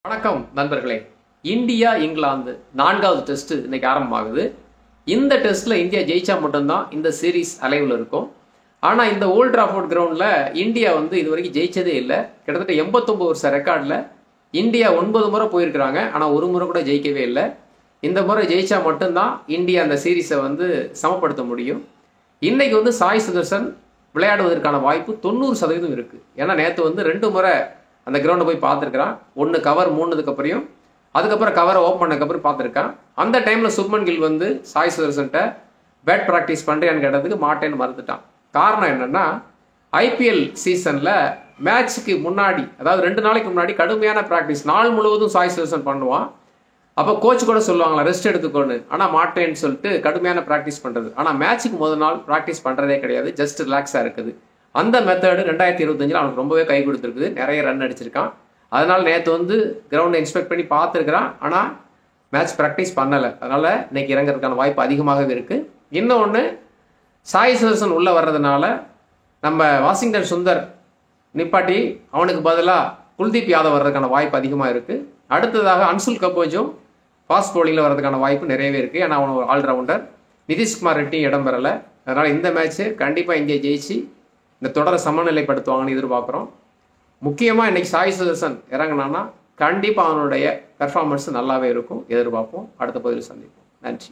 வணக்கம் நண்பர்களே. இந்தியா இங்கிலாந்து 4வது டெஸ்ட் இன்னைக்கு ஆரம்பமாகுது. இந்த டெஸ்ட்ல இந்தியா ஜெயிச்சா மட்டும்தான் இந்த சீரீஸ் அலைவில் இருக்கும். ஆனா இந்த ஓல்ட் ட்ராஃபோர்ட் கிரவுண்ட்ல இந்தியா இது வரைக்கும் ஜெயிச்சதே இல்லை. கிட்டத்தட்ட 89 வருஷ ரெக்கார்ட்ல இந்தியா 9 முறை போயிருக்கிறாங்க. ஆனா ஒரு முறை கூட ஜெயிக்கவே இல்லை. இந்த முறை ஜெயிச்சா மட்டும்தான் இந்தியா அந்த சீரீஸை சமப்படுத்த முடியும். இன்னைக்கு சாய் சுதர்சன் விளையாடுவதற்கான வாய்ப்பு 90% இருக்கு. ஏன்னா நேற்று 2 முறை அந்த கிரவுண்டை போய் பார்த்துருக்கிறான். ஒன்று கவர் மூணுதுக்கு அப்புறம், அதுக்கப்புறம் கவரை ஓப்பன் பண்ணதுக்கப்புறம் பார்த்துருக்கான். அந்த டைமில் சுப்மன் கில் சாய் சுதர்சன்ட்ட பேட் ப்ராக்டிஸ் பண்ணுறியான்னு கேட்டதுக்கு மாட்டேன்னு மறுத்துட்டான். காரணம் என்னென்னா, ஐபிஎல் சீசனில் மேட்ச்சுக்கு முன்னாடி, அதாவது 2 நாளைக்கு முன்னாடி கடுமையான ப்ராக்டிஸ் நாள் முழுவதும் சாய் சுதர்சன் பண்ணுவான். அப்போ கோச் கூட சொல்லுவாங்களா ரெஸ்ட் எடுத்துக்கோன்னு. ஆனால் மாட்டேன்னு சொல்லிட்டு கடுமையான ப்ராக்டிஸ் பண்ணுறது. ஆனால் மேட்ச்சுக்கு முதல் நாள் ப்ராக்டிஸ் பண்ணுறதே கிடையாது, ஜஸ்ட் ரிலாக்ஸாக இருக்குது. அந்த மெத்தடு 2025 அவனுக்கு ரொம்பவே கை கொடுத்துருக்குது. நிறைய ரன் அடிச்சிருக்கான். அதனால் நேற்று கிரவுண்டை இன்ஸ்பெக்ட் பண்ணி பார்த்துருக்கிறான். ஆனால் மேட்ச் ப்ராக்டிஸ் பண்ணலை. அதனால் இன்னைக்கு இறங்குறதுக்கான வாய்ப்பு அதிகமாகவே இருக்குது. இன்னொன்று, சாய் சுதர்சன் உள்ளே வர்றதுனால நம்ம வாஷிங்டன் சுந்தர் நிப்பாட்டி அவனுக்கு பதிலாக குல்தீப் யாதவ் வர்றதுக்கான வாய்ப்பு அதிகமாக இருக்குது. அடுத்ததாக அன்சுல் கம்போஜும் ஃபாஸ்ட் பவுலிங்கில் வர்றதுக்கான வாய்ப்பு நிறையவே இருக்குது. ஏன்னா அவன் ஒரு ஆல்ரவுண்டர். நிதிஷ்குமார் ரெட்டியும் இடம் பெறலை. அதனால் இந்த மேட்ச்சு கண்டிப்பாக இந்தியா ஜெயிச்சு இந்த தொடரை சமநிலைப்படுத்துவாங்கன்னு எதிர்பார்க்குறோம். முக்கியமாக இன்னைக்கு சாய் சுதர்சன் இறங்கினான்னா கண்டிப்பாக அவனுடைய பெர்ஃபார்மன்ஸ் நல்லாவே இருக்கும். எதிர்பார்ப்போம். அடுத்த பதிவில் சந்திப்போம். நன்றி.